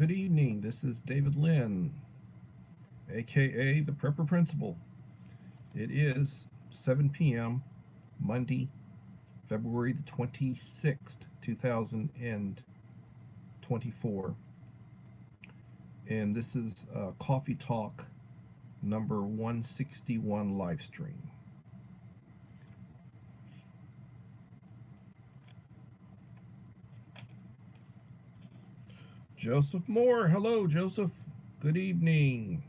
good evening. This is David Lynn, aka the Prepper Principal. It is 7 p.m. Monday, February the 26th, 2024. And this is Coffee Talk number 161 live stream. Joseph Moore. Hello, Joseph. Good evening.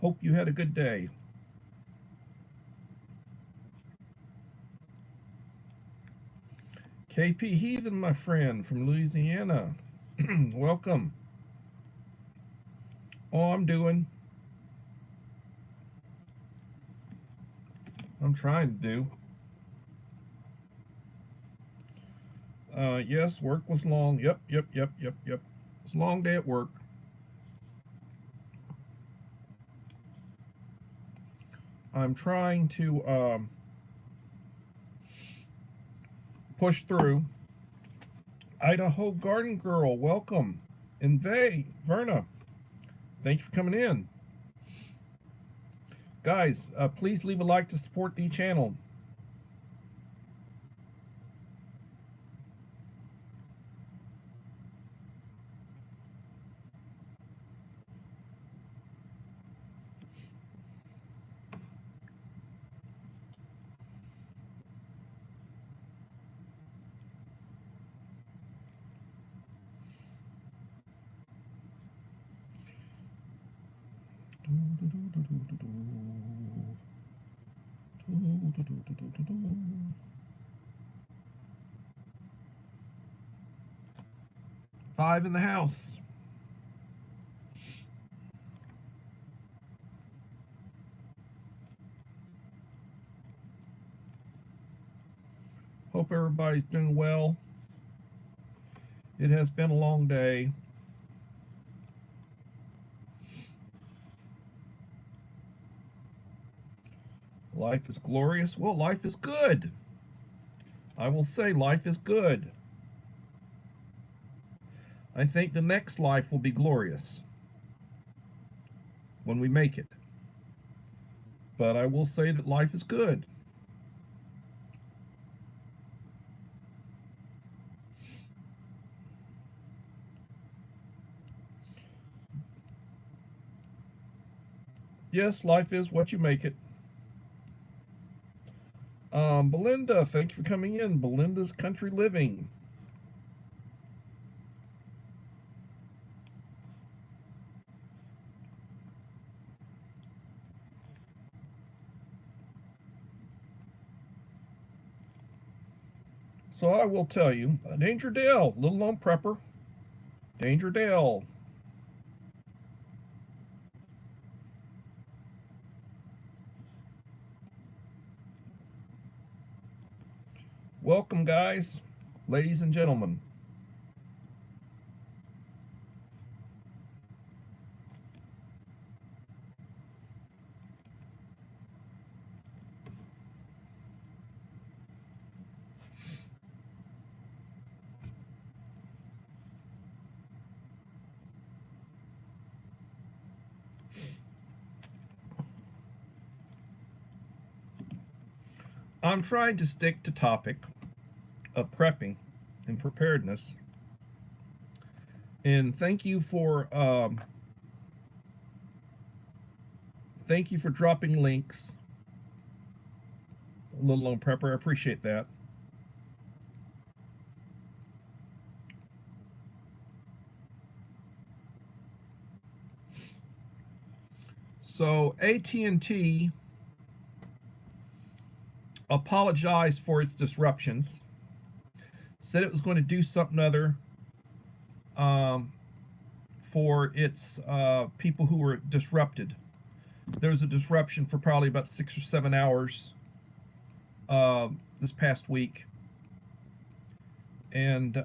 Hope you had a good day. KP Heathen, my friend from Louisiana. Welcome. I'm trying to do. Yes, work was long. Yep. It's a long day at work. I'm trying to push through. Idaho Garden Girl, welcome. And Verna, thank you for coming in. Guys, please leave a like to support the channel. Five in the house. Hope everybody's doing well. It has been a long day. Life is glorious. Well, life is good. I will say life is good. I think the next life will be glorious when we make it. But I will say that life is good. Yes, life is what you make it. Belinda, thank you for coming in. Belinda's Country Living. So I will tell you, Danger Dale, Little Lone Prepper. Danger Dale. Welcome, guys, ladies and gentlemen. I'm trying to stick to topic of prepping and preparedness. And thank you for dropping links, Little Lone Prepper. I appreciate that. So AT&T apologized for its disruptions, said it was going to do something other for its people who were disrupted. There was a disruption for probably about 6 or 7 hours this past week. And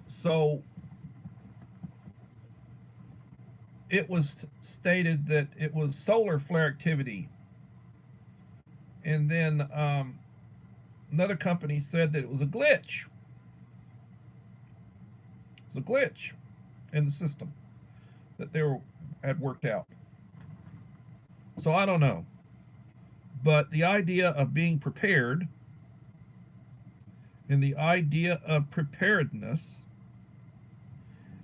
so it was stated that it was solar flare activity. And then another company said that it was a glitch. It was a glitch in the system that had worked out. So I don't know. But the idea of being prepared and the idea of preparedness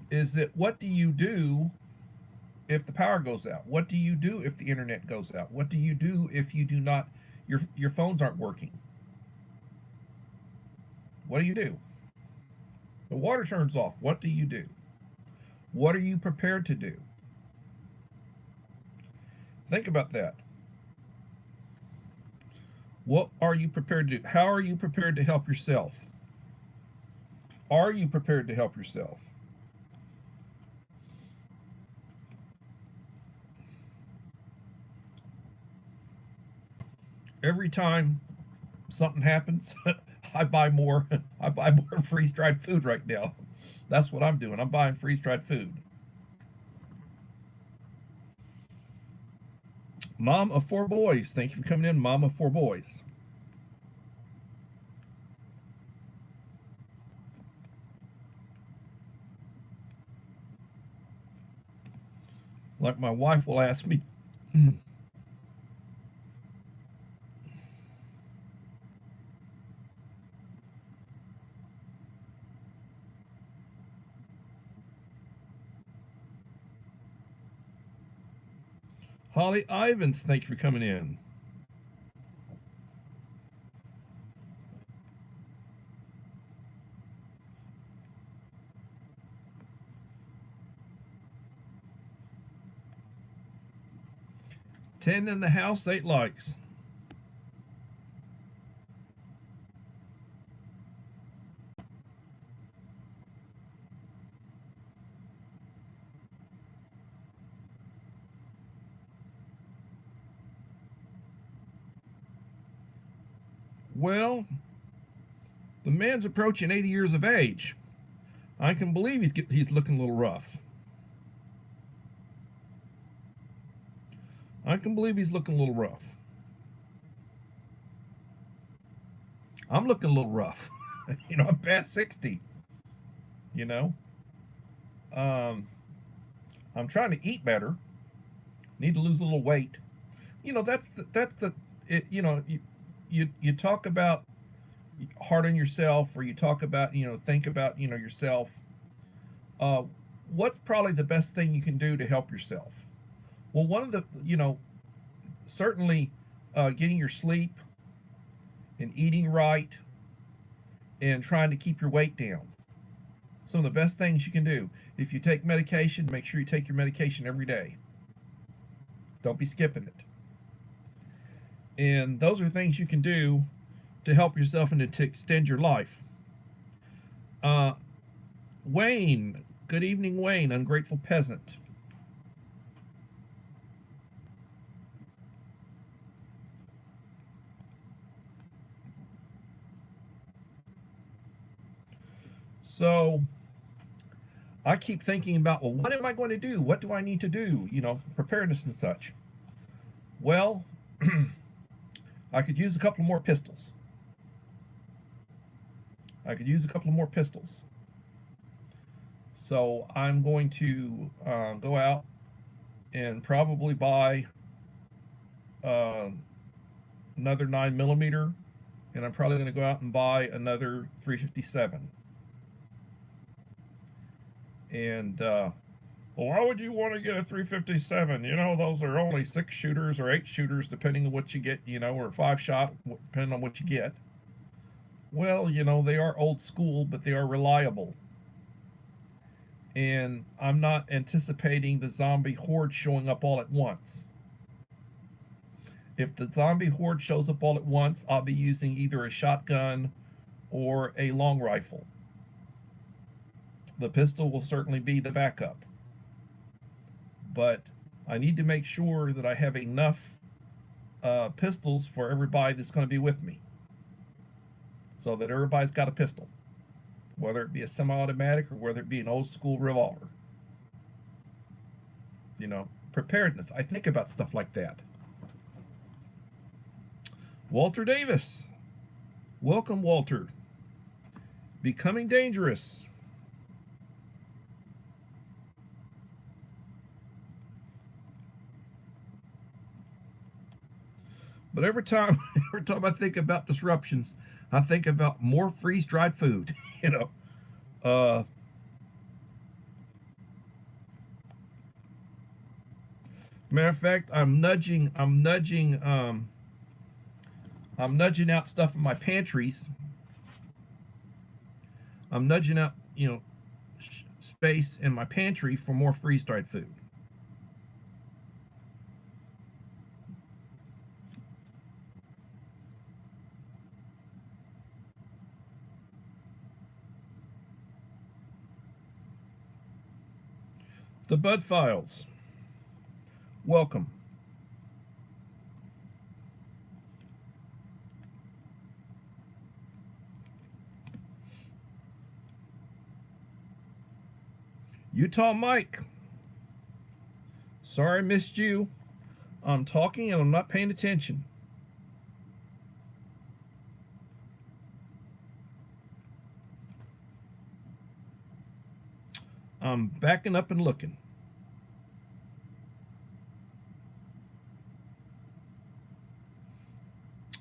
is that what do you do if the power goes out? What do you do if the internet goes out? What do you do if you do not, your phones aren't working? What do you do? The water turns off. What do you do? What are you prepared to do? Think about that. What are you prepared to do? How are you prepared to help yourself? Are you prepared to help yourself? Every time something happens, I buy more. I buy more freeze-dried food right now. That's what I'm doing. I'm buying freeze-dried food. Mom of 4 boys. Thank you for coming in, Mom of 4 boys. Like my wife will ask me, Holly Ivans, thank you for coming in. Ten in the house, 8 likes. Well, the man's approaching 80 years of age. I can believe he's looking a little rough. I can believe he's looking a little rough. I'm looking a little rough. I'm past 60. I'm trying to eat better. Need to lose a little weight. That's the it, you talk about hard on yourself, or you talk about think about yourself. What's probably the best thing you can do to help yourself? Well, one of the certainly getting your sleep and eating right and trying to keep your weight down. Some of the best things you can do. If you take medication, make sure you take your medication every day. Don't be skipping it. And those are things you can do to help yourself and to extend your life. Wayne, good evening, Wayne, ungrateful peasant. So I keep thinking about, well, what am I going to do? What do I need to do? Preparedness and such. Well, I could use a couple more pistols. So I'm going to go out and probably buy another 9mm, and I'm probably going to go out and buy another 357. And well, why would you want to get a 357? Those are only 6 shooters or 8 shooters, depending on what you get, or 5 shot, depending on what you get. Well, they are old school, but they are reliable. And I'm not anticipating the zombie horde showing up all at once. If the zombie horde shows up all at once, I'll be using either a shotgun or a long rifle. The pistol will certainly be the backup. But I need to make sure that I have enough pistols for everybody that's going to be with me, so that everybody's got a pistol, whether it be a semi-automatic or whether it be an old school revolver. Preparedness. I think about stuff like that. Walter Davis. Welcome, Walter. Becoming dangerous. But every time, every time I think about disruptions, I think about more freeze-dried food. You know, uh, matter of fact, I'm nudging out stuff in my pantries. I'm nudging out, space in my pantry for more freeze-dried food. The Bud Files. Welcome. Utah Mike. Sorry I missed you. I'm talking and I'm not paying attention. I'm backing up and looking.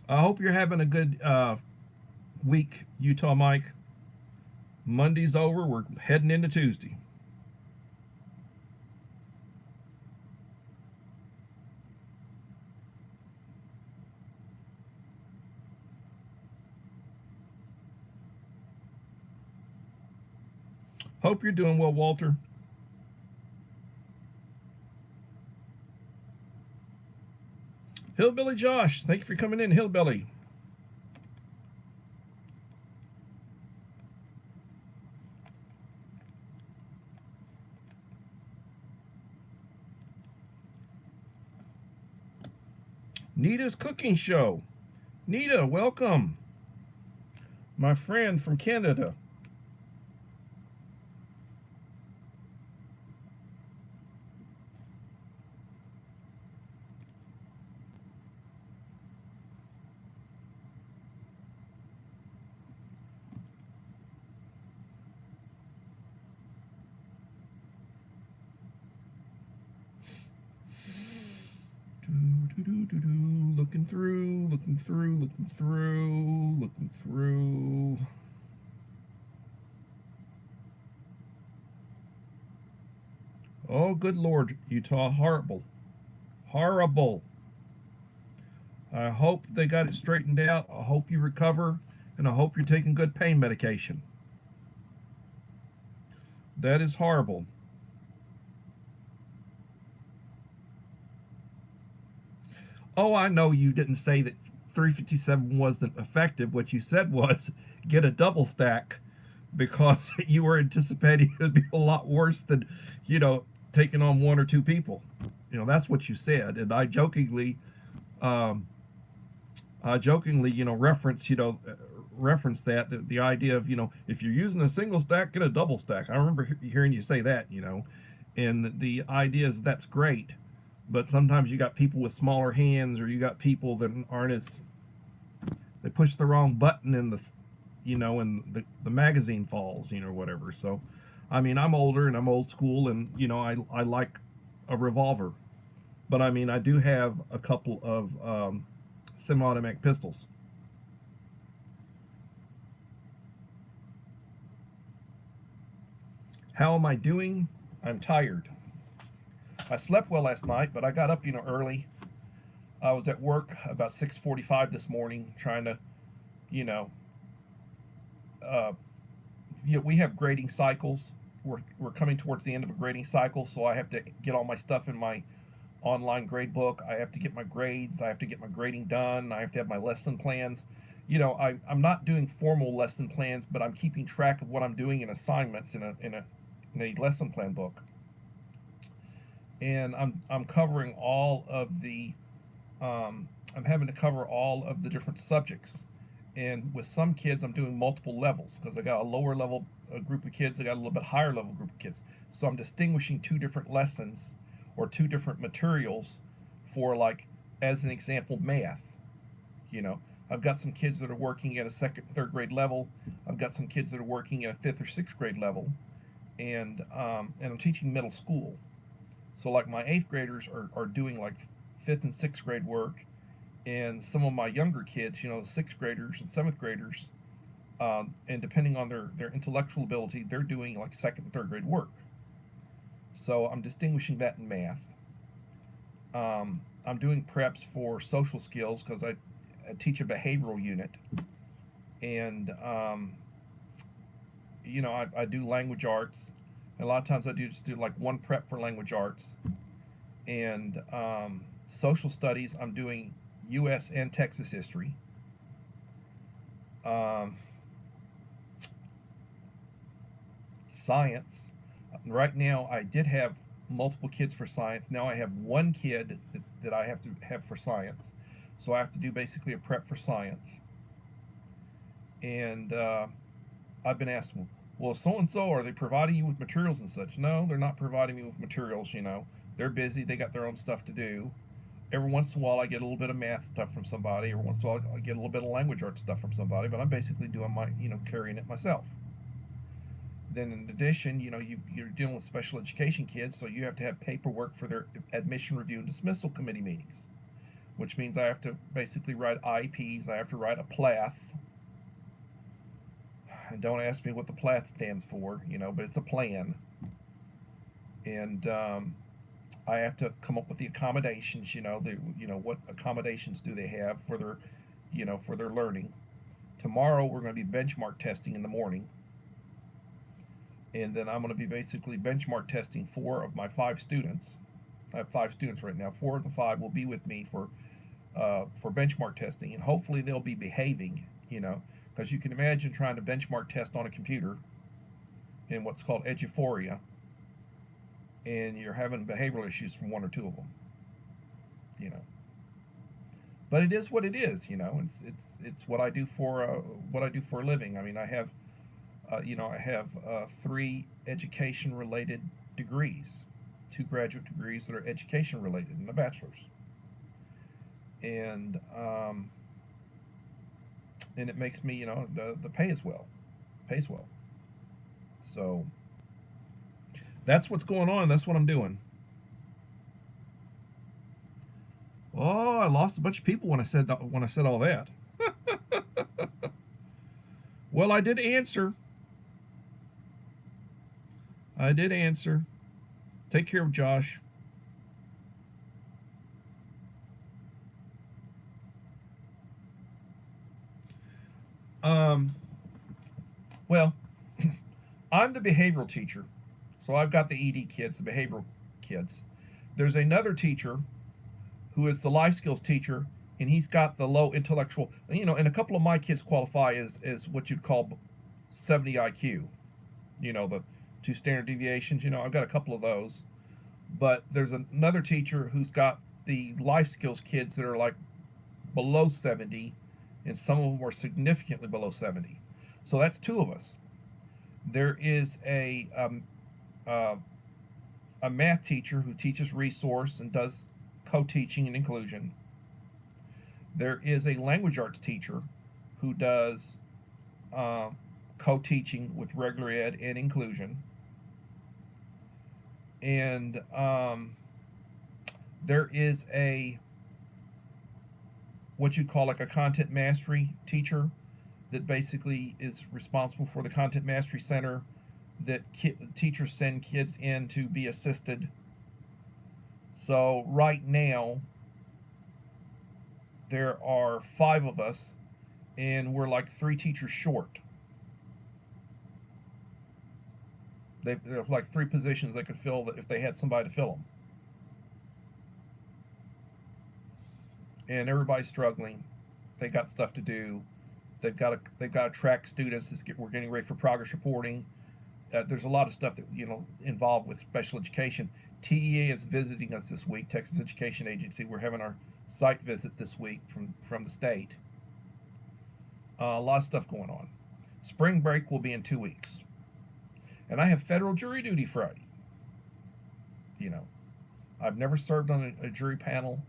I hope you're having a good week, Utah Mike. Monday's over. We're heading into Tuesday. Hope you're doing well, Walter. Hillbilly Josh, thank you for coming in, Hillbilly. Nita's Cooking Show. Nita, welcome. My friend from Canada. Looking through, looking through, looking through, looking through. Oh, good Lord, Utah, horrible. Horrible. I hope they got it straightened out. I hope you recover, and I hope you're taking good pain medication. That is horrible. Oh, I know you didn't say that 357 wasn't effective. What you said was get a double stack because you were anticipating it would be a lot worse than, taking on one or two people. That's what you said. And um, reference that the idea of, if you're using a single stack, get a double stack. I remember hearing you say that, and the idea is that's great, but sometimes you got people with smaller hands, or you got people that aren't as, they push the wrong button in and the magazine falls, whatever. So, I mean, I'm older and I'm old school, and I like a revolver, but I mean, I do have a couple of semi-automatic pistols. How am I doing? I'm tired. I slept well last night, but I got up, early. I was at work about 6:45 this morning, trying to, you know, uh, we have grading cycles. We're coming towards the end of a grading cycle, so I have to get all my stuff in my online grade book. I have to get my grades. I have to get my grading done. I have to have my lesson plans. I'm not doing formal lesson plans, but I'm keeping track of what I'm doing in assignments in a lesson plan book, and I'm covering all of the I'm having to cover all of the different subjects. And with some kids, I'm doing multiple levels because I got a lower level group of kids, I got a little bit higher level group of kids. So I'm distinguishing two different lessons or two different materials for, like, as an example, math. You know, I've got some kids that are working at a second, third grade level. I've got some kids that are working at a fifth or sixth grade level, and I'm teaching middle school. So like my eighth graders are doing like fifth and sixth grade work, and some of my younger kids, you know, the sixth graders and seventh graders, and depending on their intellectual ability, they're doing like second and third grade work. So I'm distinguishing that in math. I'm doing preps for social skills because I teach a behavioral unit, and you know, I do language arts. And a lot of times I do just do like one prep for language arts, and social studies. I'm doing U.S. and Texas history. Um, Science. Right now, I did have multiple kids for science. Now I have one kid that I have to have for science. So I have to do basically a prep for science. And I've been asked, well, so and so, are they providing you with materials and such? No, they're not providing me with materials. You know, they're busy. They got their own stuff to do. Every once in a while, I get a little bit of math stuff from somebody. Every once in a while, I get a little bit of language arts stuff from somebody. But I'm basically doing my, you know, carrying it myself. Then in addition, you know, you're dealing with special education kids, so you have to have paperwork for their admission review and dismissal committee meetings, which means I have to basically write IEPs. I have to write a PLAF. And don't ask me what the PLAF stands for, you know, but it's a plan. And I have to come up with the accommodations, you know, what accommodations do they have for their, you know, for their learning. Tomorrow we're going to be benchmark testing in the morning. And then I'm going to be basically benchmark testing 4 of my 5 students. I have 5 students right now. 4 of the 5 will be with me for benchmark testing, and hopefully they'll be behaving, you know, because you can imagine trying to benchmark test on a computer in what's called eduphoria, and you're having behavioral issues from 1 or 2 of them, you know. But it is what it is, you know. It's what I do for a living. I mean, I have I have 3 education-related degrees, 2 graduate degrees that are education-related, and a bachelor's. And it makes me, you know, the pay as well, pays well. So that's what's going on. That's what I'm doing. Oh, I lost a bunch of people when I said all that. Well, I did answer. I did answer. Take care of Josh. Well, I'm the behavioral teacher. So I've got the ED kids, the behavioral kids. There's another teacher who is the life skills teacher, and he's got the low intellectual, you know, and a couple of my kids qualify as what you'd call 70 IQ. You know, the 2 standard deviations, you know, I've got a couple of those. But there's another teacher who's got the life skills kids that are like below 70, and some of them are significantly below 70. So that's 2 of us. There is a math teacher who teaches resource and does co-teaching and inclusion. There is a language arts teacher who does co-teaching with regular ed and inclusion. And there is a what you'd call like a content mastery teacher that basically is responsible for the content mastery center that teachers send kids in to be assisted. So right now there are 5 of us, and we're like 3 teachers short. There's like 3 positions they could fill if they had somebody to fill them. And everybody's struggling. They got stuff to do. They've got to track students. We're getting ready for progress reporting. There's a lot of stuff that, you know, involved with special education. TEA is visiting us this week, Texas Education Agency. We're having our site visit this week from the state. A lot of stuff going on. Spring break will be in 2 weeks. And I have federal jury duty Friday. You know, I've never served on a jury panel.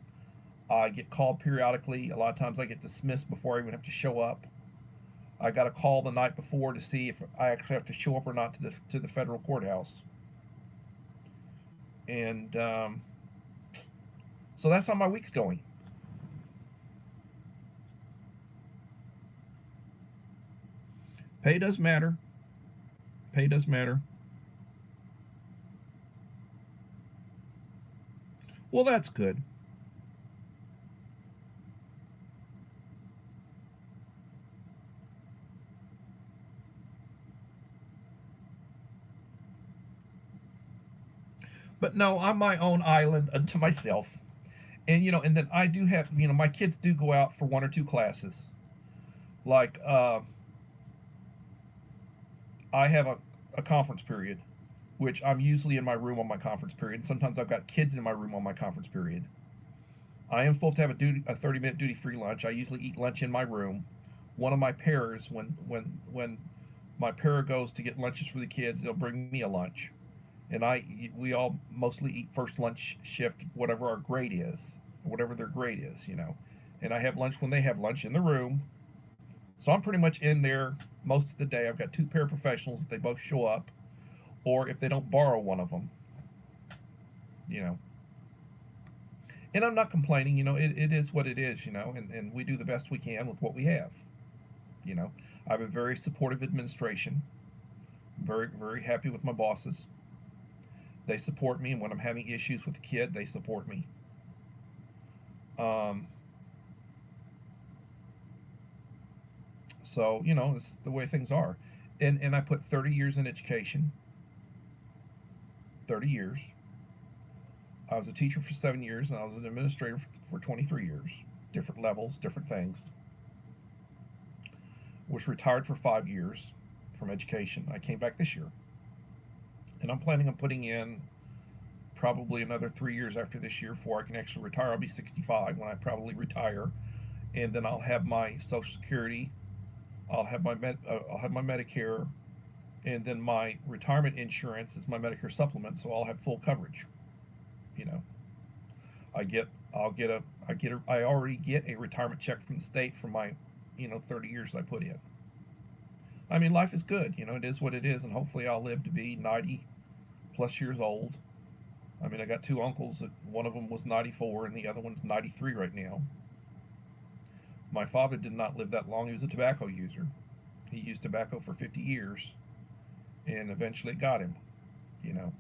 I get called periodically. A lot of times I get dismissed before I even have to show up. I got a call the night before to see if I actually have to show up or not to the federal courthouse. And so that's how my week's going. Pay does matter. Pay does matter. Well, that's good. But no, I'm my own island unto myself. And and then I do have, my kids do go out for one or two classes. Like I have a conference period, which I'm usually in my room on my conference period. Sometimes I've got kids in my room on my conference period. I am supposed to have a 30-minute duty free lunch. I usually eat lunch in my room. One of my pairs, when my pair goes to get lunches for the kids, they'll bring me a lunch, and we all mostly eat first lunch shift, whatever our grade is, whatever their grade is. And I have lunch when they have lunch in the room. So I'm pretty much in there most of the day. I've got two paraprofessionals. They both show up, or if they don't borrow one of them, you know. And I'm not complaining. It is what it is. And we do the best we can with what we have. You know, I have a very supportive administration. Very, very happy with my bosses. They support me, and when I'm having issues with the kid, they support me. Um, so it's the way things are. And I put 30 years in education. 30 years. I was a teacher for 7 years, and I was an administrator for 23 years. Different levels, different things. Was retired for 5 years from education. I came back this year, and I'm planning on putting in probably another 3 years after this year before I can actually retire. I'll be 65 when I probably retire, and then I'll have my Social Security, I'll have my Medicare, and then my retirement insurance is my Medicare supplement, so I'll have full coverage. You know, I get I'll get a I get a I already get a retirement check from the state for my 30 years I put in. I mean, life is good. It is what it is, and hopefully I'll live to be 90 plus years old. I mean, I got two uncles. That one of them was 94, and the other one's 93 right now. My father did not live that long. He was a tobacco user. He used tobacco for 50 years, and eventually it got him. You know,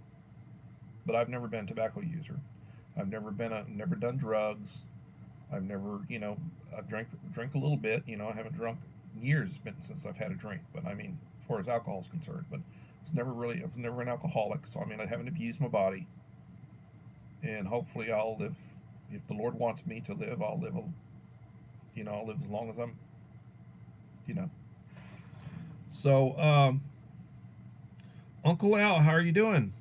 but I've never been a tobacco user. Never done drugs. I've never, I've drank a little bit. I haven't drunk in years. It's been since I've had a drink. But I mean, as far as alcohol is concerned, but I was never an alcoholic. So I mean, I haven't abused my body, and hopefully I'll live. If the Lord wants me to live, I'll live. I'll live as long as I'm. You know. So, Uncle Al, how are you doing?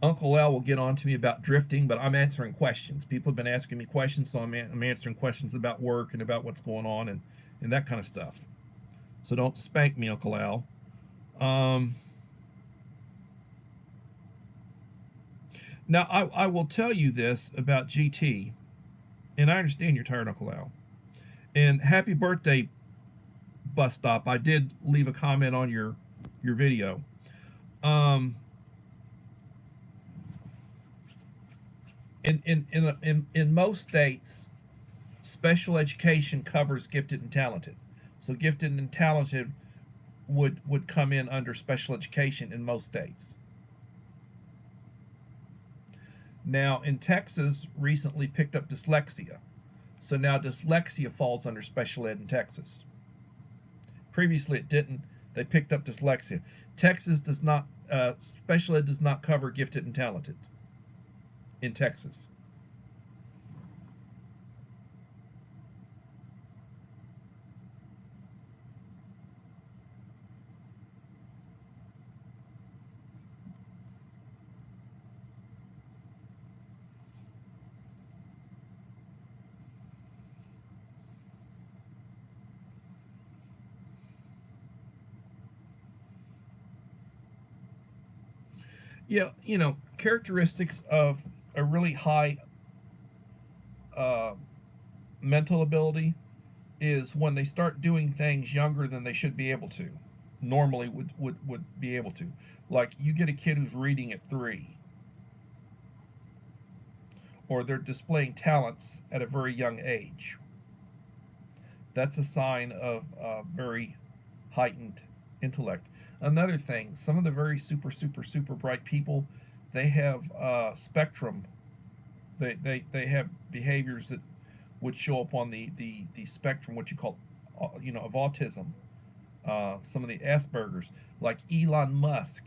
Uncle Al will get on to me about drifting, but I'm answering questions. People have been asking me questions, so I'm answering questions about work and about what's going on and that kind of stuff. So don't spank me, Uncle Al. Um, Now, I will tell you this about GT, and I understand you're tired, Uncle Al. And happy birthday, Bus Stop. I did leave a comment on your video. Um, in most states, special education covers gifted and talented. So gifted and talented would come in under special education in most states. Now in Texas recently picked up dyslexia. So now dyslexia falls under special ed in Texas. Previously it didn't. They picked up dyslexia. Texas does not special ed does not cover gifted and talented in Texas. Yeah, characteristics of a really high uh, mental ability is when they start doing things younger than they should be able to, normally would be able to. Like you get a kid who's reading at 3, or they're displaying talents at a very young age. That's a sign of very heightened intellect. Another thing, some of the very super bright people, they have spectrum. They have behaviors that would show up on the spectrum, what you call, of autism. Some of the Asperger's, like Elon Musk,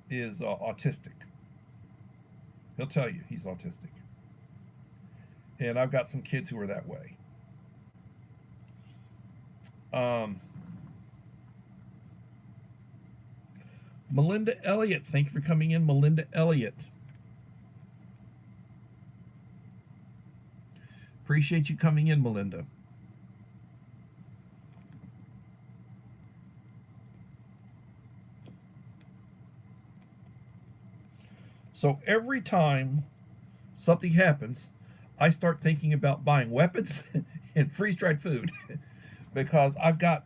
is autistic. He'll tell you he's autistic, and I've got some kids who are that way. Um, Melinda Elliott, thank you for coming in, Melinda Elliott. Appreciate you coming in, Melinda. So every time something happens, I start thinking about buying weapons and freeze dried food because I've got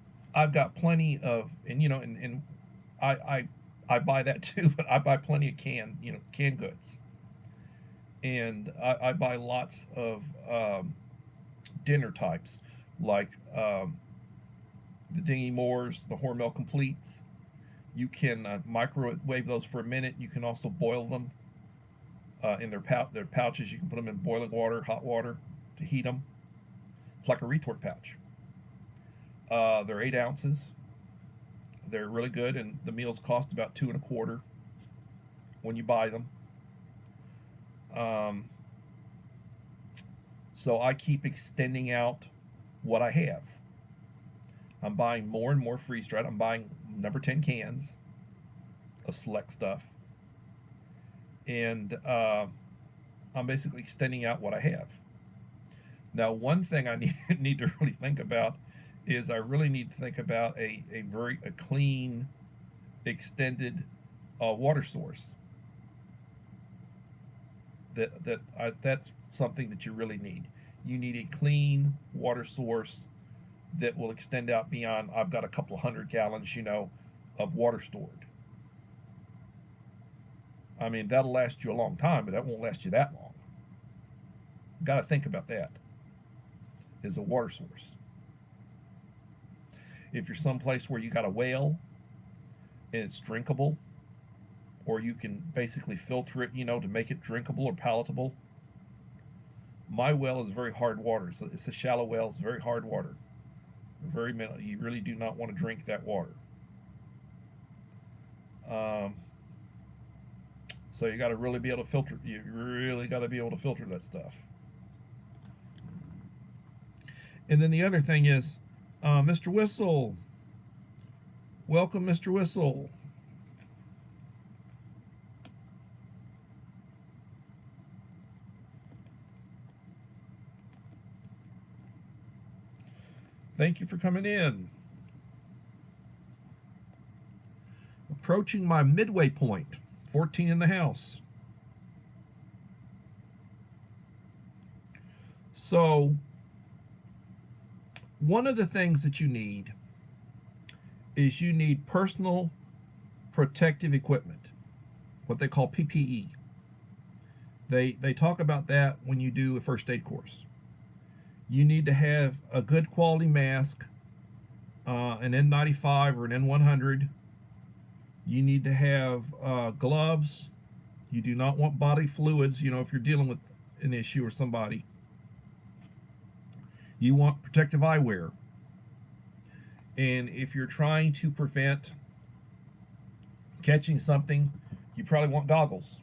plenty of, and I, I I buy that too, but I buy plenty of canned goods, and I buy lots of dinner types like the Dingy Moores, the Hormel Completes. You can microwave those for a minute. You can also boil them in their pouches. You can put them in boiling water, hot water, to heat them. It's like a retort pouch. They're 8 ounces. They're really good, and the meals cost about 2 and a quarter when you buy them. Um, so I keep extending out what I have. I'm buying more and more freeze dried. I'm buying number 10 cans of select stuff, and I'm basically extending out what I have. Now, one thing I need to really think about is I really need to think about a clean, extended water source. That's something that you really need. You need a clean water source that will extend out beyond. I've got a couple of 100 gallons, of water stored. I mean, that'll last you a long time, but that won't last you that long. You've got to think about that as a water source. If you're someplace where you got a well and it's drinkable, or you can basically filter it, to make it drinkable or palatable. My well is very hard water. It's a shallow well. It's very hard water. Very mineral. You really do not want to drink that water. So you got to really be able to filter. You really got to be able to filter that stuff. And then the other thing is, Mr. Whistle. Welcome, Mr. Whistle. Thank you for coming in. Approaching my midway point, 14 in the house. So, one of the things that you need is you need personal protective equipment, what they call PPE. They talk about that when you do a first aid course. You need to have a good quality mask, an N95 or an N100. You need to have gloves. You do not want body fluids, if you're dealing with an issue or somebody. You want protective eyewear. And if you're trying to prevent catching something, you probably want goggles.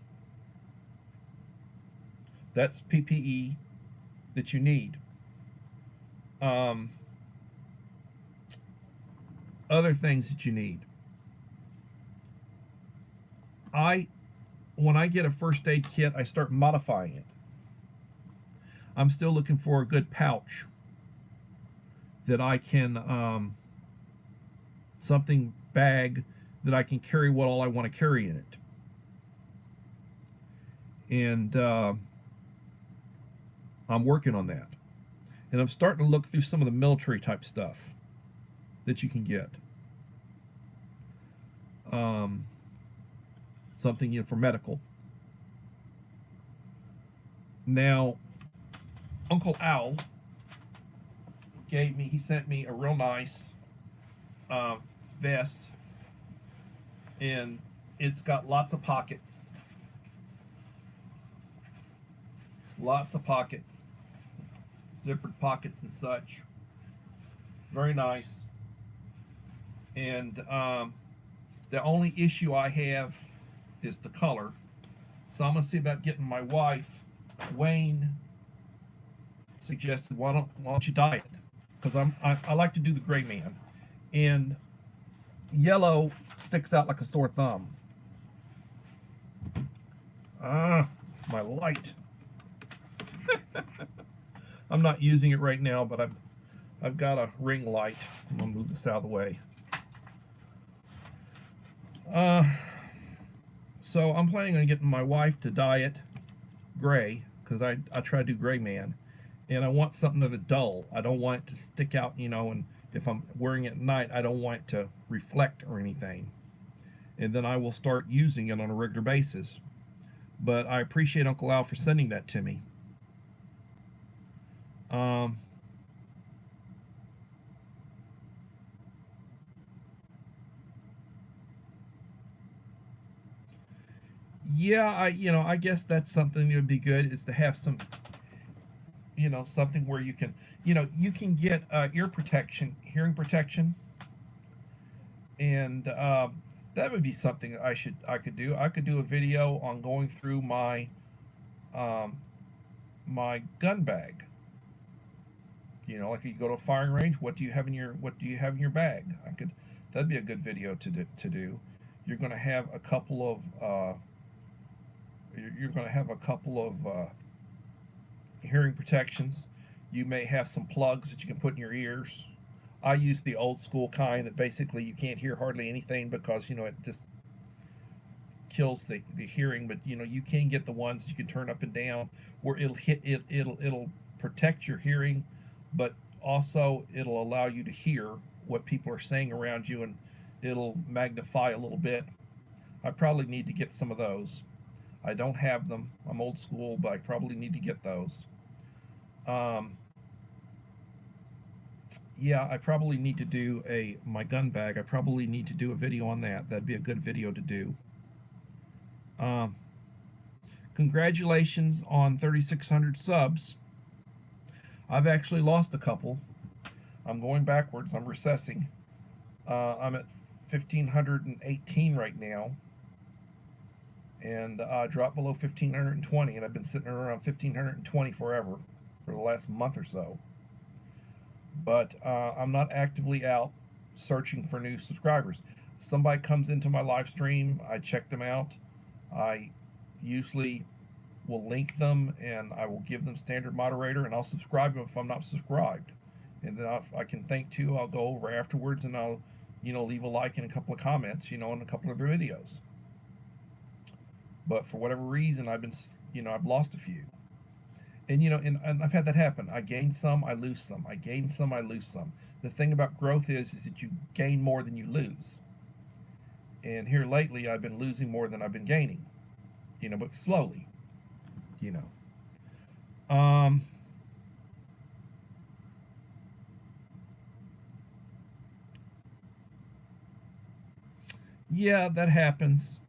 That's PPE that you need. Other things that you need. When I get a first aid kit, I start modifying it. I'm still looking for a good pouch that I can, something bag that I can carry what all I want to carry in it. And I'm working on that. And I'm starting to look through some of the military type stuff that you can get. Um, Something, for medical. Now, Uncle Al he sent me a real nice uh, vest, and it's got lots of pockets. Lots of pockets, zippered pockets and such. Very nice. And the only issue I have is the color. So I'm gonna see about getting my wife. Wayne suggested, why don't you dye it? Because I like to do the gray man, and yellow sticks out like a sore thumb. My light. I'm not using it right now, but I've got a ring light. I'm gonna move this out of the way. So I'm planning on getting my wife to dye it gray, because I try to do gray man, and I want something that's dull. I don't want it to stick out, and if I'm wearing it at night, I don't want it to reflect or anything. And then I will start using it on a regular basis. But I appreciate Uncle Al for sending that to me. Yeah, I guess that's something that would be good, is to have some, something where you can get ear protection, hearing protection, and that would be something I could do. I could do a video on going through um, my gun bag. Like you go to a firing range, what do you have in your bag? That'd be a good video to do. You're going to have a couple of hearing protections. You may have some plugs that you can put in your ears. I use the old school kind that basically you can't hear hardly anything, because it just kills the hearing. But you can get the ones you can turn up and down, where it'll protect your hearing, but also it'll allow you to hear what people are saying around you, and it'll magnify a little bit. I probably need to get some of those. I don't have them. I'm old school, but I probably need to get those. Yeah, I probably need to do my gun bag. I probably need to do a video on that. That'd be a good video to do. Um, Congratulations on 3,600 subs. I've actually lost a couple. I'm going backwards. I'm recessing. I'm at 1,518 right now, and I dropped below 1,520, and I've been sitting around 1,520 forever for the last month or so. But I'm not actively out searching for new subscribers. Somebody comes into my live stream, I check them out. I usually will link them, and I will give them standard moderator, and I'll subscribe them if I'm not subscribed. And then if I can think too, I'll go over afterwards, and I'll leave a like and a couple of comments, on a couple of their videos. But for whatever reason, I've lost a few. And I've had that happen. I gain some, I lose some. I gain some, I lose some. The thing about growth is that you gain more than you lose. And here lately, I've been losing more than I've been gaining. But slowly. Yeah, that happens.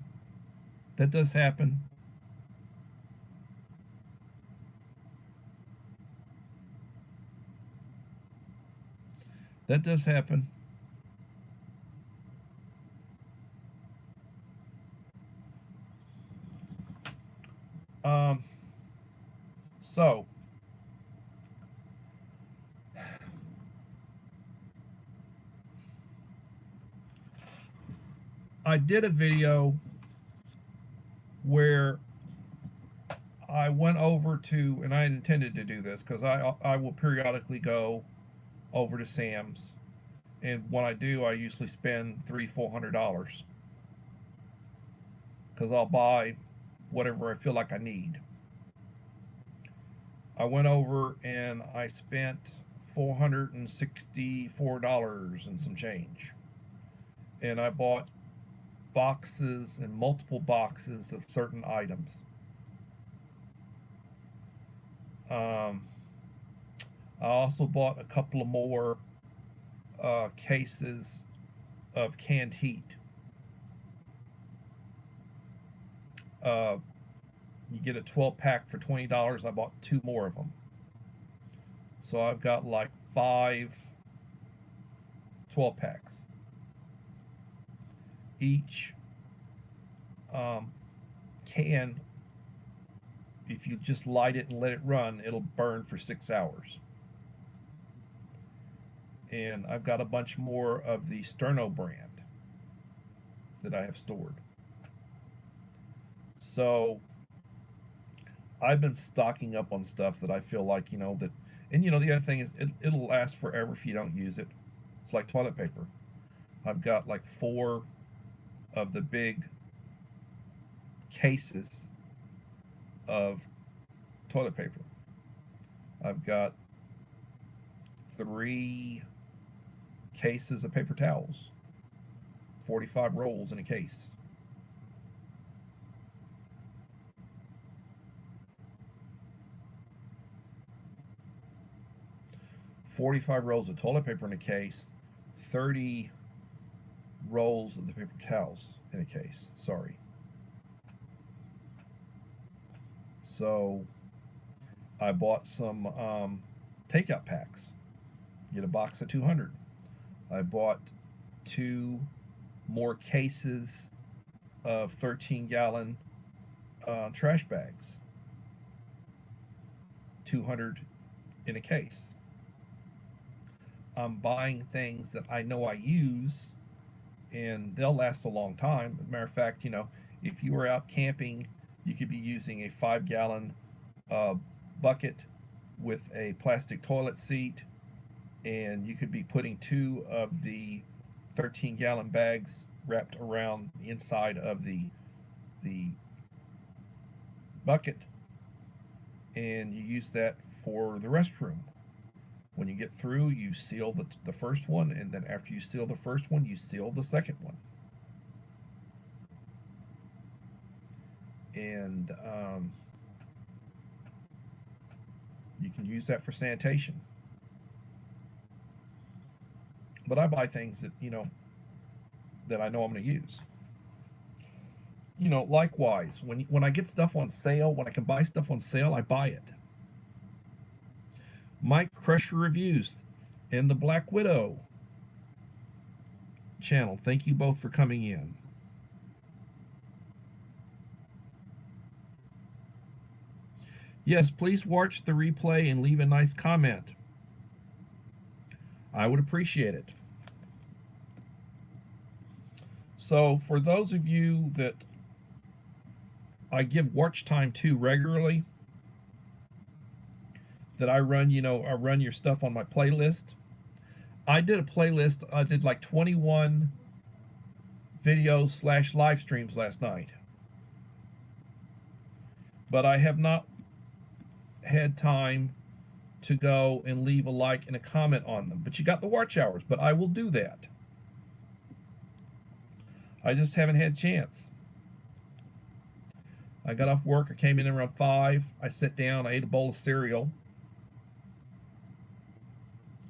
That does happen. That does happen. So I did a video where I went over to, and I intended to do this because I will periodically go over to Sam's, and when I do, I usually spend $300-400 because I'll buy whatever I feel like I need. I went over and I spent $464 and some change. And I bought boxes and multiple boxes of certain items. I also bought a couple of more cases of canned heat. You get a 12 pack for $20. I bought 2 more of them. So I've got like 5 12 packs. Each can, if you just light it and let it run, it'll burn for 6 hours. And I've got a bunch more of the Sterno brand that I have stored. So I've been stocking up on stuff that I feel like, that, and the other thing is it'll last forever if you don't use it. It's like toilet paper. I've got like 4 of the big cases of toilet paper. I've got 3 cases of paper towels, 45 rolls in a case. $45 rolls of toilet paper in a case, 30 rolls of the paper towels in a case. Sorry. So I bought some takeout packs. You get a box of 200. I bought 2 more cases of 13-gallon trash bags. 200 in a case. I'm buying things that I know I use and they'll last a long time. As a matter of fact, if you were out camping, you could be using a 5-gallon bucket with a plastic toilet seat, and you could be putting 2 of the 13-gallon bags wrapped around the inside of the bucket, and you use that for the restroom. When you get through, you seal the first one, and then after you seal the first one, you seal the second one. And you can use that for sanitation. But I buy things that, that I know I'm going to use. Likewise, when I get stuff on sale, when I can buy stuff on sale, I buy it. Mike Crusher Reviews and the Black Widow channel, thank you both for coming in. Yes, please watch the replay and leave a nice comment. I would appreciate it. So for those of you that I give watch time to regularly, that I run, I run your stuff on my playlist. I did a playlist, I did like 21 videos / live streams last night. But I have not had time to go and leave a like and a comment on them. But you got the watch hours, but I will do that. I just haven't had a chance. I got off work, I came in around 5, I sat down, I ate a bowl of cereal.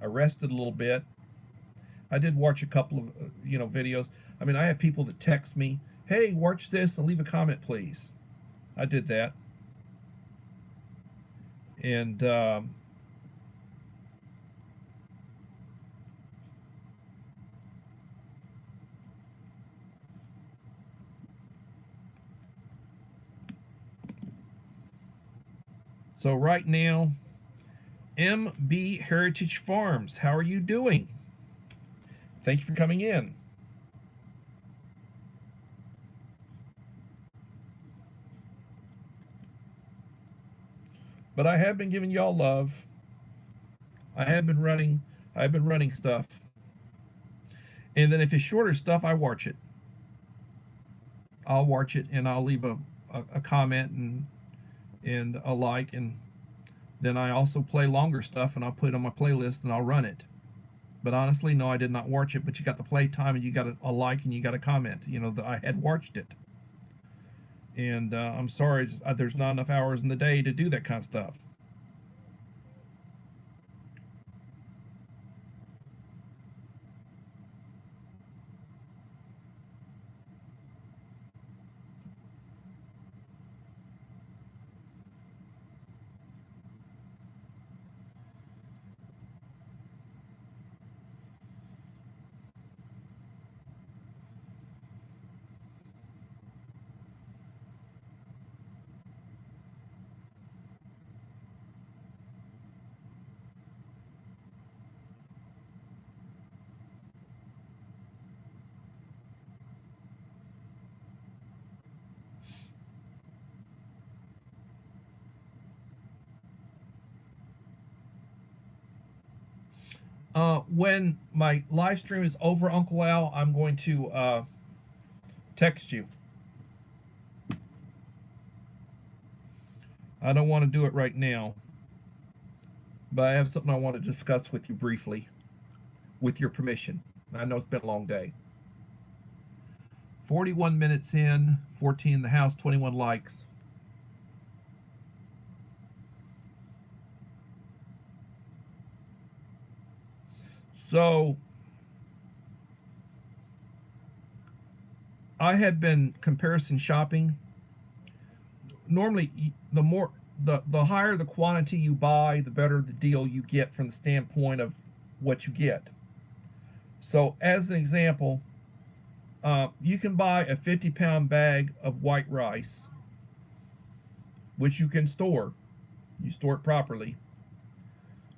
I rested a little bit. I did watch a couple of, videos. I mean, I have people that text me, hey, watch this and leave a comment, please. I did that. And so right now, MB Heritage Farms, how are you doing? Thank you for coming in. But I have been giving y'all love. I've been running stuff. And then if it's shorter stuff, I watch it. I'll watch it and I'll leave a a comment and a like, and then I also play longer stuff, and I'll put it on my playlist and I'll run it. But honestly, no, I did not watch it. But you got the play time, and you got a like, and you got a comment. You know that I had watched it, and I'm sorry, there's not enough hours in the day to do that kind of stuff. When my live stream is over, Uncle Al, I'm going to text you. I don't want to do it right now, but I have something I want to discuss with you briefly, with your permission. I know it's been a long day. 41 minutes in, 14 in the house, 21 likes. So, I had been comparison shopping. Normally, the higher the quantity you buy, the better the deal you get from the standpoint of what you get. So, as an example, you can buy a 50-pound bag of white rice, which you can store. You store it properly.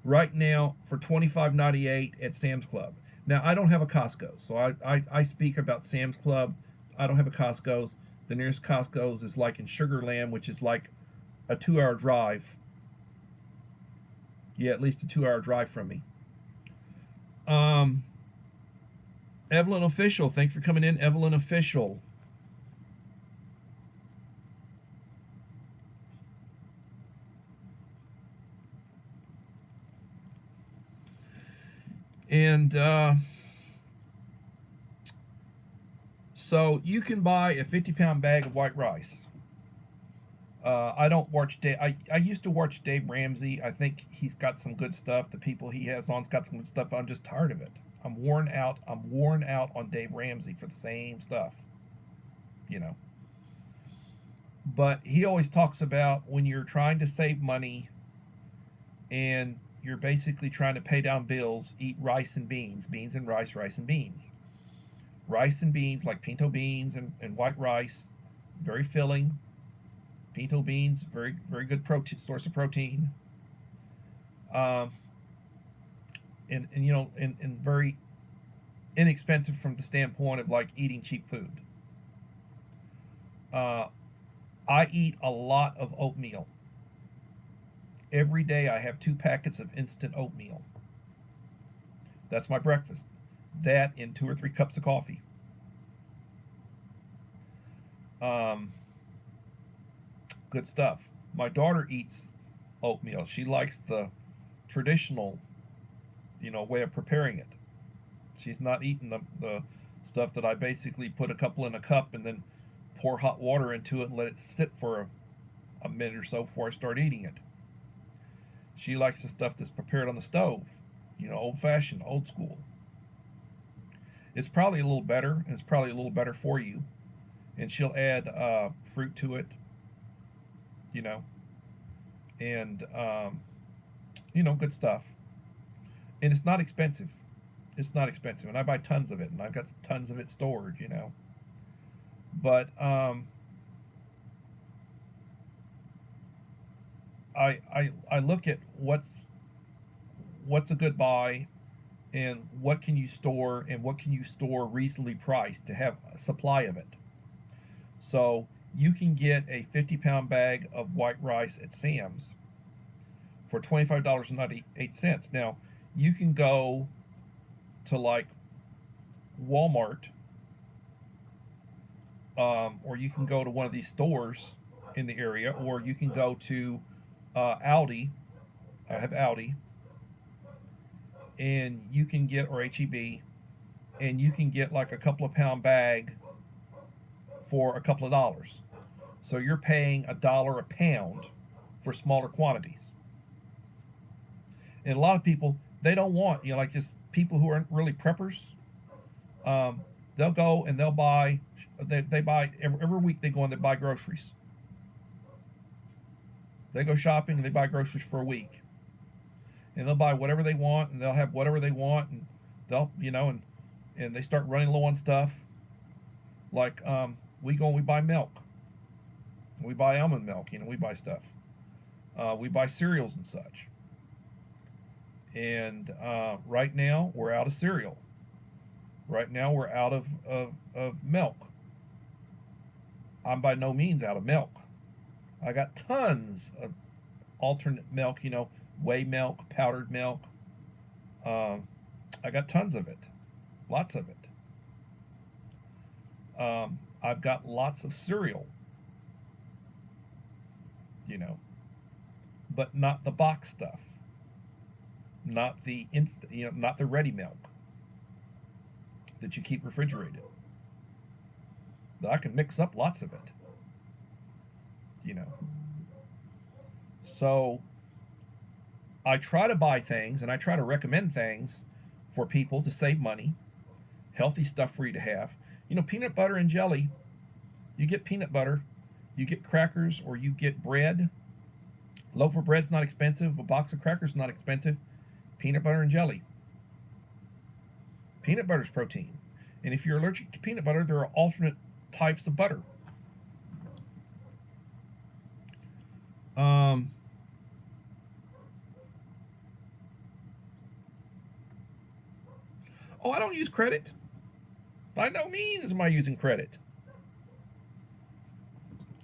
Right now for $25.98 at Sam's Club. Now I don't have a Costco, so I speak about Sam's Club. I don't have a Costco's. The nearest Costco's is like in Sugar Land, which is like a 2-hour drive. Yeah, at least a 2-hour drive from me. Evelyn Official, thanks for coming in, Evelyn Official. And so you can buy a 50-pound bag of white rice. I don't watch Dave. I used to watch Dave Ramsey. I think he's got some good stuff. The people he has on's got some good stuff. I'm just tired of it. I'm worn out. I'm worn out on Dave Ramsey for the same stuff. You know. But he always talks about when you're trying to save money and you're basically trying to pay down bills, eat rice and beans, beans and rice, rice and beans. Rice and beans, like pinto beans and white rice, very filling. Pinto beans, very very good protein source of protein. Um, and you know, and very inexpensive from the standpoint of like eating cheap food. Uh, I eat a lot of oatmeal. Every day I have 2 packets of instant oatmeal. That's my breakfast. That and 2 or 3 cups of coffee. Um, Good stuff. My daughter eats oatmeal. She likes the traditional, way of preparing it. She's not eating the stuff that I basically put a couple in a cup and then pour hot water into it and let it sit for a minute or so before I start eating it. She likes the stuff that's prepared on the stove, old fashioned, old school. It's probably a little better, and it's probably a little better for you. And she'll add fruit to it, you know, and good stuff. And it's not expensive. It's not expensive, and I buy tons of it, and I've got tons of it stored. But I look at what's a good buy, and what can you store, and what can you store reasonably priced to have a supply of it. So you can get a 50-pound bag of white rice at Sam's for $25.98. Now you can go to like Walmart, or you can go to one of these stores in the area, or you can go to Aldi. I have Aldi, and you can get, or HEB, and you can get like a couple of pound bag for a couple of dollars. So you're paying $1 a pound for smaller quantities. And a lot of people, they don't want, like just people who aren't really preppers, they'll go and they'll buy, they buy, every week they go and they buy groceries. They go shopping and they buy groceries for a week. And they'll buy whatever they want, and they'll have whatever they want, and they'll, and they start running low on stuff. Like, we go and we buy milk. We buy almond milk, we buy stuff. We buy cereals and such. And right now, we're out of cereal. Right now, we're out of milk. I'm by no means out of milk. I got tons of alternate milk, whey milk, powdered milk. I got tons of it. Lots of it. I've got lots of cereal. But not the box stuff. Not the instant, not the ready milk that you keep refrigerated. But I can mix up lots of it. So I try to buy things and I try to recommend things for people to save money, healthy stuff for you to have. Peanut butter and jelly. You get peanut butter, you get crackers, or you get bread. Loaf of bread's not expensive. A box of crackers not expensive. Peanut butter and jelly. Peanut butter's protein. And if you're allergic to peanut butter, there are alternate types of butter. Oh, I don't use credit. By no means am I using credit.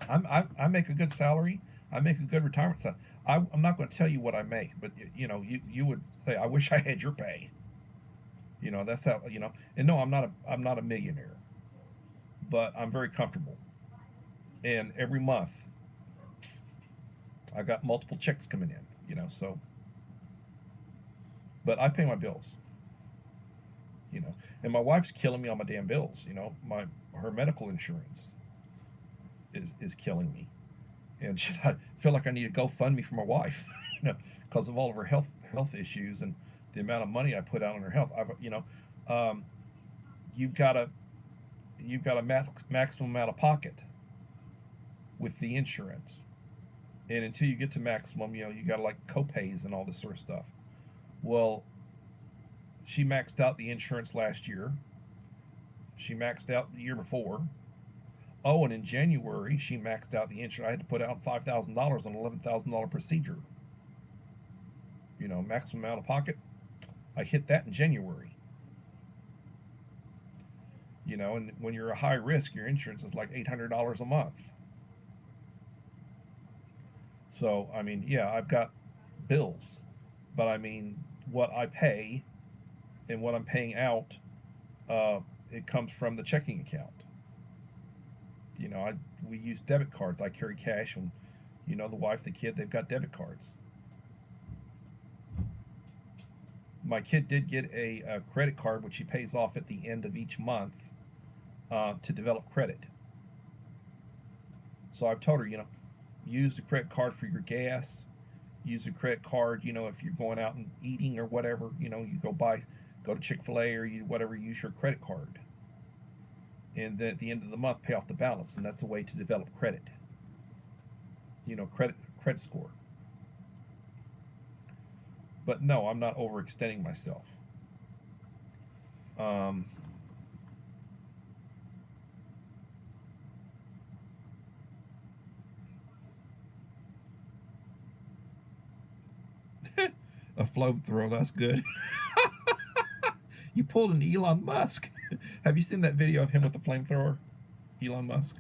I make a good salary. I make a good retirement salary. I'm not going to tell you what I make, but you would say, I wish I had your pay. That's how, and no, I'm not a millionaire, but I'm very comfortable. And every month I got multiple checks coming in, so, but I pay my bills, and my wife's killing me on my damn bills. Her medical insurance is killing me. And I feel like I need a GoFundMe for my wife, because of all of her health issues and the amount of money I put out on her health. You've got a maximum out of pocket with the insurance, and until you get to maximum, you got to like copays and all this sort of stuff. Well, she maxed out the insurance last year. She maxed out the year before. Oh, and in January, she maxed out the insurance. I had to put out $5,000 on an $11,000 procedure. Maximum out of pocket. I hit that in January. And when you're a high risk, your insurance is like $800 a month. So, yeah, I've got bills. But, what I pay and what I'm paying out, it comes from the checking account. We use debit cards. I carry cash, and the wife, the kid, they've got debit cards. My kid did get a credit card, which he pays off at the end of each month to develop credit. So I've told her, use the credit card for your gas. Use the credit card, if you're going out and eating or whatever. You go to Chick-fil-A or whatever. Use your credit card. And then at the end of the month, pay off the balance, and that's a way to develop credit. Credit score. But no, I'm not overextending myself. A flamethrower, that's good. You pulled an Elon Musk. Have you seen that video of him with the flamethrower? Elon Musk.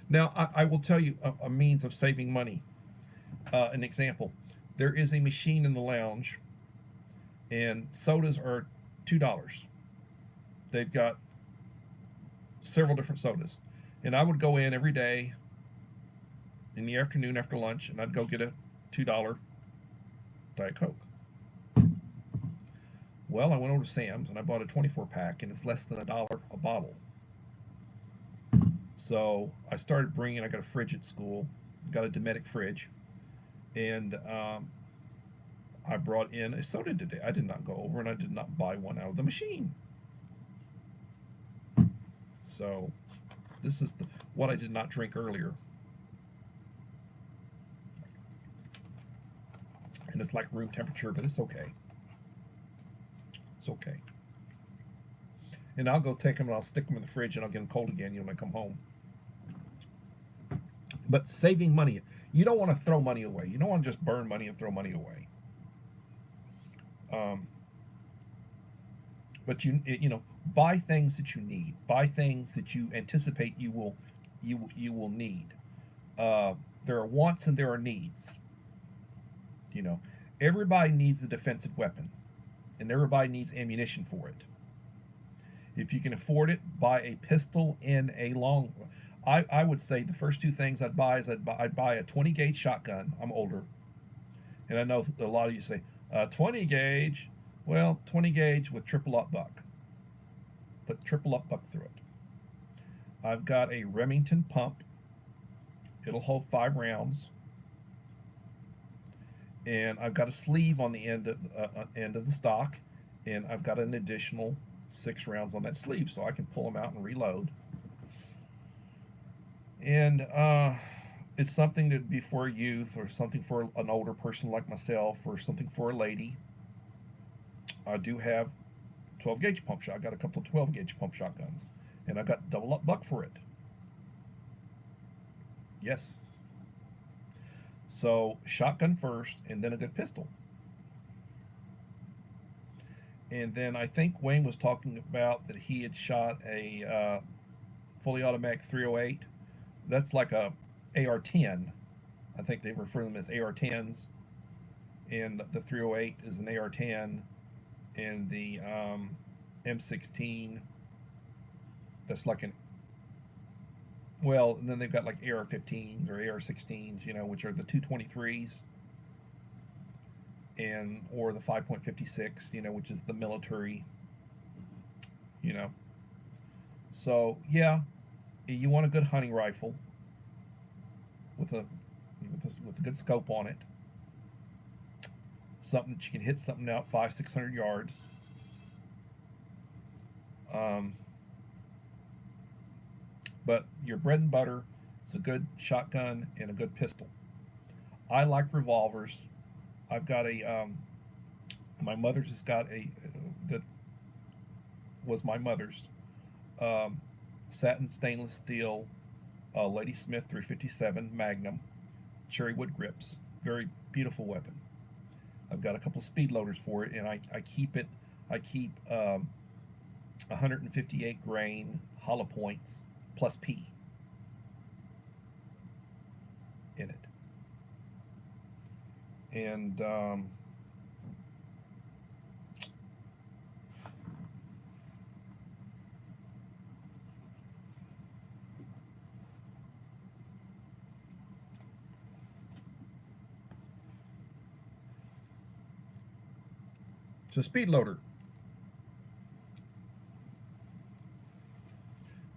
Now, I will tell you a means of saving money. An example. There is a machine in the lounge, and sodas are $2. They've got several different sodas. And I would go in every day, in the afternoon after lunch, and I'd go get a $2 Diet Coke. Well, I went over to Sam's and I bought a 24 pack, and it's less than $1 a bottle. So I started bringing. I got a fridge at school, got a Dometic fridge, and I brought in a soda today. I did not go over and I did not buy one out of the machine. So this is what I did not drink earlier. And it's like room temperature, but it's okay. It's okay. And I'll go take them and I'll stick them in the fridge and I'll get them cold again when I come home. But saving money, you don't want to throw money away. You don't want to just burn money and throw money away. But you know, buy things that you need. Buy things that you anticipate you will need. There are wants and there are needs. You know, everybody needs a defensive weapon, and everybody needs ammunition for it. If you can afford it, buy a pistol and a long. I would say the first two things I'd buy is I'd buy a 20 gauge shotgun. I'm older, and I know a lot of you say 20 gauge. Well, 20 gauge with triple up buck. Put triple up buck through it. I've got a Remington pump. It'll hold 5 rounds. And I've got a sleeve on the end of the stock, and I've got an additional 6 rounds on that sleeve, so I can pull them out and reload. And it's something that'd be for a youth, or something for an older person like myself, or something for a lady. I do have 12 gauge pump shot. I got a couple of 12 gauge pump shotguns, and I got double up buck for it. Yes. So shotgun first, and then a good pistol. And then I think Wayne was talking about that he had shot a fully automatic 308. That's like a AR-10. I think they refer to them as AR-10s. And the 308 is an AR-10. And the M16, that's like an, well, and then they've got like AR-15s or AR-16s, you know, which are the 223s, and or the 5.56, you know, which is the military, you know. So yeah, you want a good hunting rifle with a good scope on it. Something that you can hit something out 500-600 yards. But your bread and butter is a good shotgun and a good pistol. I like revolvers. I've got a my mother's has got a that was my mother's satin stainless steel Lady Smith 357 Magnum cherry wood grips. Very beautiful weapon. I've got a couple of speed loaders for it, and I keep 158 grain hollow points plus P in it. And so speed loader.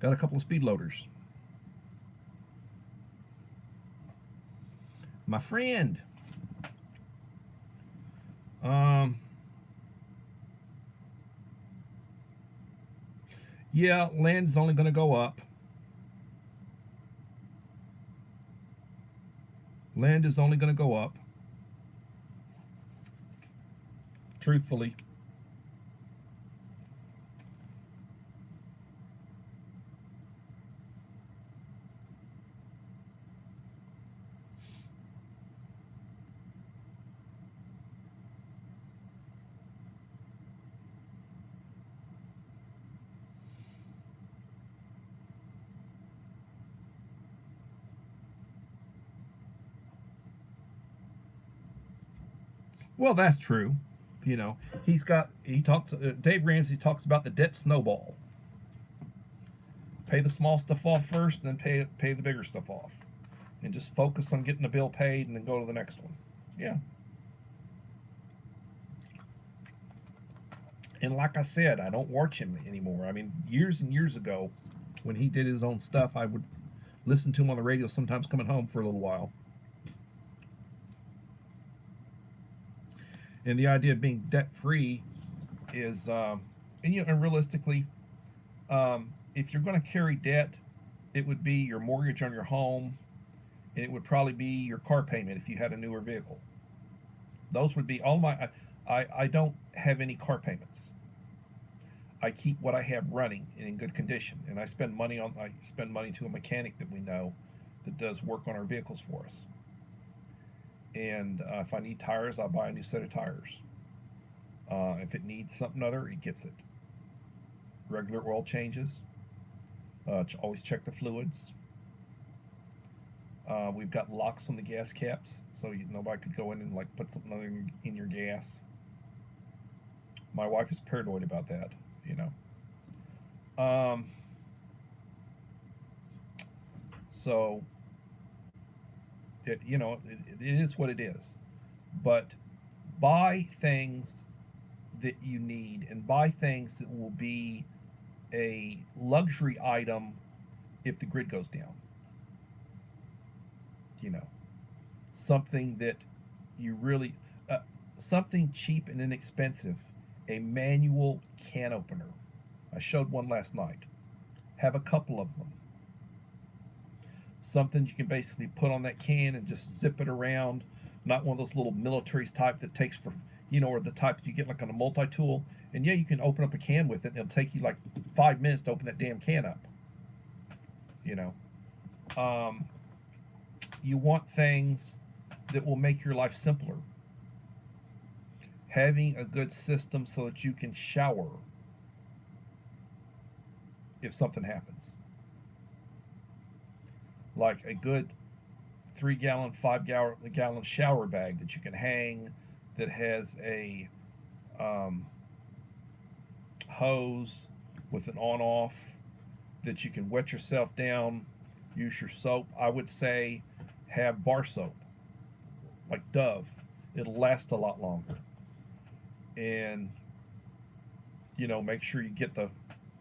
Got a couple of speed loaders. My friend. Yeah, land is only going to go up. Land is only going to go up. Truthfully. Well, that's true. You know, Dave Ramsey talks about the debt snowball. Pay the small stuff off first, and then pay the bigger stuff off. and just focus on getting the bill paid and then go to the next one. Yeah. And like I said, I don't watch him anymore. I mean, years and years ago, when he did his own stuff, I would listen to him on the radio sometimes coming home for a little while. And the idea of being debt free is, and realistically, if you're going to carry debt, it would be your mortgage on your home, and it would probably be your car payment if you had a newer vehicle. Those would be all my. I don't have any car payments. I keep what I have running and in good condition, and I spend money to a mechanic that we know that does work on our vehicles for us. And if I need tires, I'll buy a new set of tires. If it needs something other, it gets it. Regular oil changes. Always check the fluids. We've got locks on the gas caps, so nobody could go in and like put something other in your gas. My wife is paranoid about that, you know. So it is what it is. But buy things that you need, and buy things that will be a luxury item if the grid goes down. You know, something that you really, something cheap and inexpensive, a manual can opener. I showed one last night. Have a couple of them. Something you can basically put on that can and just zip it around. Not one of those little military type that takes for, or the type that you get like on a multi-tool. And yeah, you can open up a can with it, and it'll take you like 5 minutes to open that damn can up. You want things that will make your life simpler. Having a good system so that you can shower if something happens. Like a good 3-gallon, 5-gallon shower bag that you can hang, that has a hose with an on-off, that you can wet yourself down, use your soap. I would say have bar soap, like Dove. It'll last a lot longer. And, make sure you get the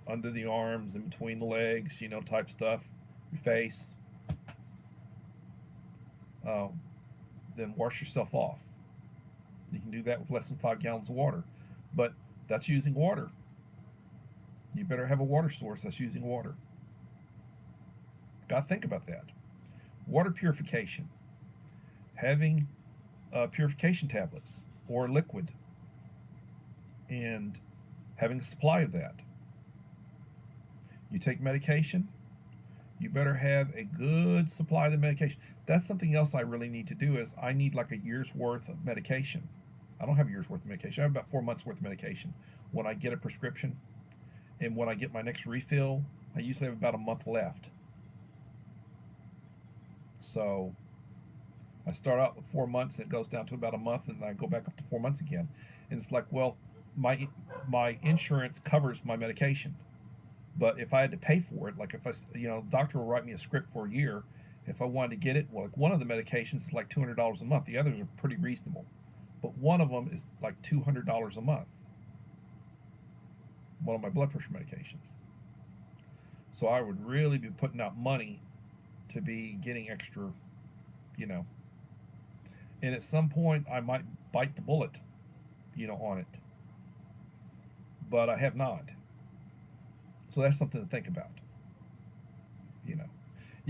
under the arms, in between the legs, type stuff, your face. Then wash yourself off. You can do that with less than 5 gallons of water. But that's using water. You better have a water source that's using water. Got to think about that. Water purification. Having purification tablets or liquid, and having a supply of that. You take medication, you better have a good supply of the medication. That's something else I really need to do, is I need like a year's worth of medication. I don't have a year's worth of medication. I have about 4 months worth of medication when I get a prescription. And when I get my next refill, I usually have about a month left. So I start out with 4 months, and it goes down to about a month, and then I go back up to 4 months again. And it's like, well, my insurance covers my medication. But if I had to pay for it, like if the doctor will write me a script for a year, if I wanted to get it, well, like one of the medications is like $200 a month. The others are pretty reasonable. But one of them is like $200 a month. One of my blood pressure medications. So I would really be putting out money to be getting extra, And at some point, I might bite the bullet, on it. But I have not. So that's something to think about. You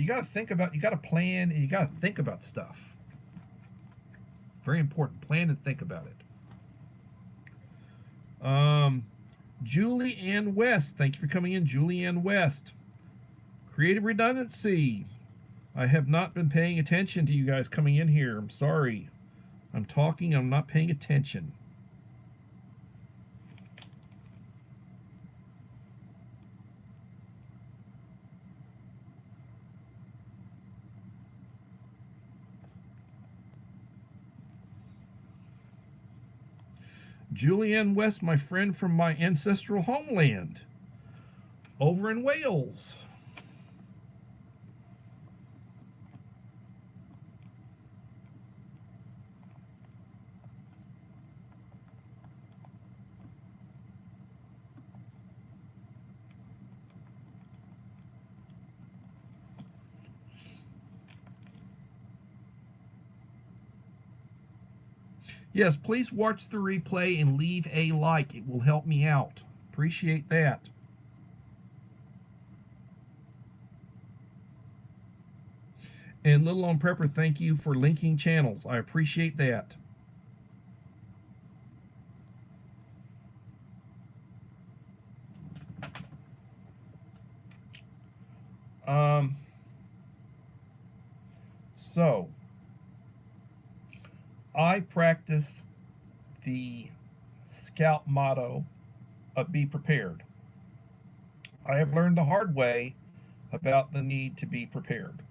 got to plan, and you got to think about stuff. Very important. Plan and think about it. Julie Ann West. Thank you for coming in, Julie Ann West. Creative redundancy. I have not been paying attention to you guys coming in here. I'm sorry. I'm talking. I'm not paying attention. Julianne West, my friend from my ancestral homeland, over in Wales. Yes, please watch the replay and leave a like. It will help me out. Appreciate that. And Little on Prepper, thank you for linking channels. I appreciate that. So, I practice the Scout motto of be prepared. I have learned the hard way about the need to be prepared.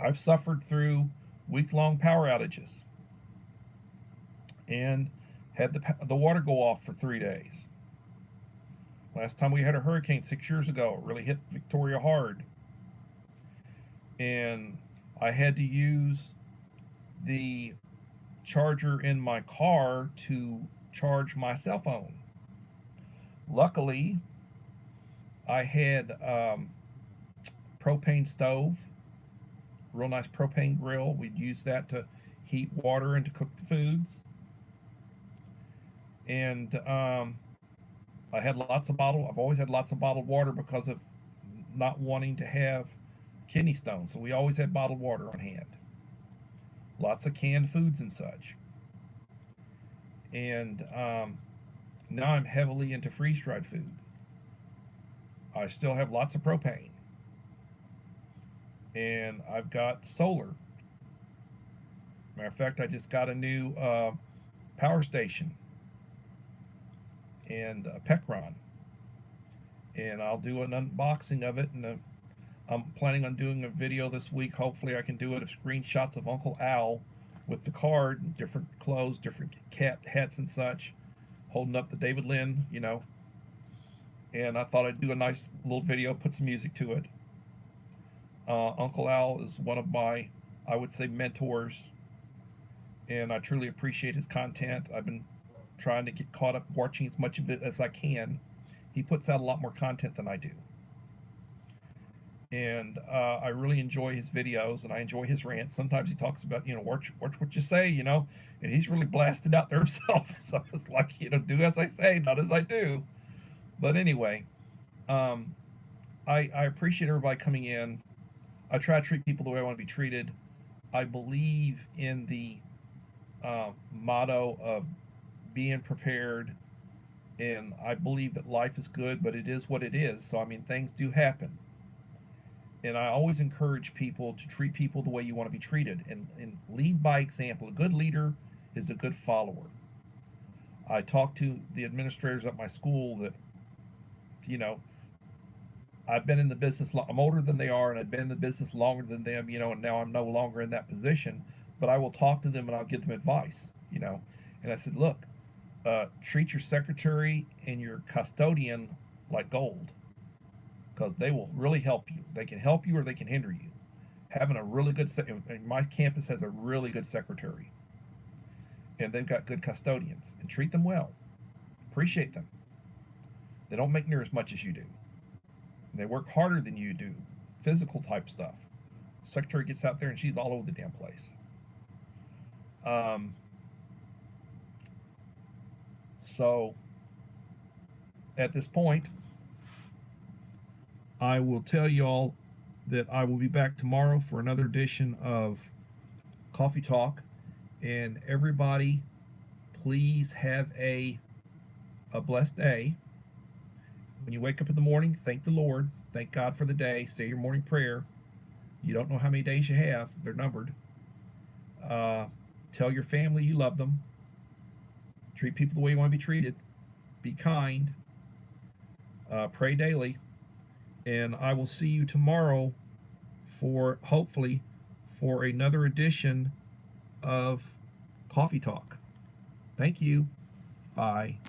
I've suffered through week-long power outages and had the water go off for 3 days. Last time we had a hurricane 6 years ago, it really hit Victoria hard. And I had to use the charger in my car to charge my cell phone. Luckily, I had propane stove, real nice propane grill. We'd use that to heat water and to cook the foods. And I've always had lots of bottled water because of not wanting to have kidney stones. So we always had bottled water on hand. Lots of canned foods and such. And now I'm heavily into freeze-dried food. I still have lots of propane. And I've got solar. Matter of fact, I just got a new power station and a Pecron. And I'll do an unboxing of it. And I'm planning on doing a video this week. Hopefully I can do it of screenshots of Uncle Al with the card, different clothes, different cat hats and such, holding up the David Lynn, you know. And I thought I'd do a nice little video, put some music to it. Uncle Al is one of my, I would say, mentors, and I truly appreciate his content. I've been trying to get caught up watching as much of it as I can. He puts out a lot more content than I do. And I really enjoy his videos, and I enjoy his rants. Sometimes he talks about, watch what you say, and he's really blasted out there himself. So it's like, do as I say, not as I do. But anyway, I appreciate everybody coming in. I try to treat people the way I want to be treated. I believe in the motto of being prepared, and I believe that life is good, but it is what it is. So, things do happen. And I always encourage people to treat people the way you want to be treated and lead by example. A good leader is a good follower. I talk to the administrators at my school that, I've been in the business, I'm older than they are, and I've been in the business longer than them, and now I'm no longer in that position, but I will talk to them and I'll give them advice, and I said, look, treat your secretary and your custodian like gold, because they will really help you. They can help you or they can hinder you. Having a really good, my campus has a really good secretary, and they've got good custodians, and treat them well. Appreciate them. They don't make near as much as you do. And they work harder than you do, physical type stuff. The secretary gets out there and she's all over the damn place. So at this point, I will tell you all that I will be back tomorrow for another edition of Coffee Talk. And everybody, please have a blessed day. When you wake up in the morning, thank the Lord. Thank God for the day. Say your morning prayer. You don't know how many days you have. They're numbered. Tell your family you love them. Treat people the way you want to be treated. Be kind. Pray daily. And I will see you tomorrow hopefully, for another edition of Coffee Talk. Thank you. Bye.